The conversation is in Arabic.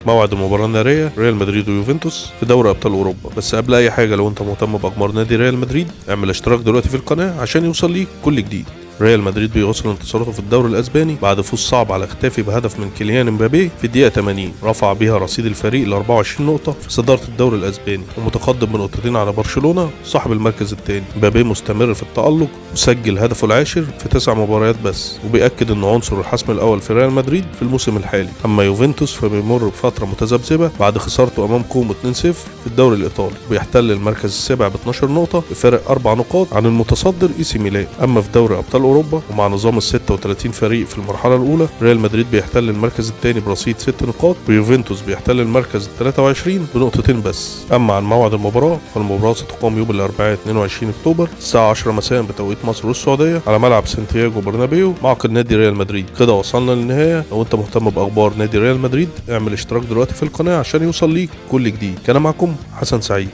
موعد المباراة النارية ريال مدريد ويوفنتوس في دوري ابطال اوروبا. بس قبل اي حاجة، لو انت مهتم باخبار نادي ريال مدريد اعمل اشتراك دلوقتي في القناة عشان يوصل ليك كل جديد. ريال مدريد بيواصل انتصاراته في الدوري الاسباني بعد فوز صعب على ختافي بهدف من كيليان امبابي في الدقيقه 80، رفع بها رصيد الفريق ل 24 نقطه في صداره الدوري الاسباني ومتقدم بنقطتين على برشلونه صاحب المركز الثاني. امبابي مستمر في التالق وسجل هدفه العاشر في 9 مباريات بس، وبيأكد انه عنصر الحسم الاول في ريال مدريد في الموسم الحالي. اما يوفنتوس فبيمر بفتره متذبذبه بعد خسارته امام كومو 2-0 في الدوري الايطالي، وبيحتل المركز السابع ب 12 نقطه بفارق 4 نقاط عن المتصدر اي سي ميلان. اما في دوري ابطال اوروبا ومع نظام ال 36 فريق في المرحله الاولى، ريال مدريد بيحتل المركز الثاني برصيد 6 نقاط، ويوفنتوس بيحتل المركز ال 23 بنقطتين بس. اما عن موعد المباراه فالمباراه ستقام يوم الاربعاء 22 اكتوبر الساعه 10 مساء بتوقيت مصر والسعوديه على ملعب سانتياغو برنابيو معقل نادي ريال مدريد. كده وصلنا للنهايه. لو انت مهتم باخبار نادي ريال مدريد اعمل اشتراك دلوقتي في القناه عشان يوصل ليك كل جديد. كان معكم حسن سعيد.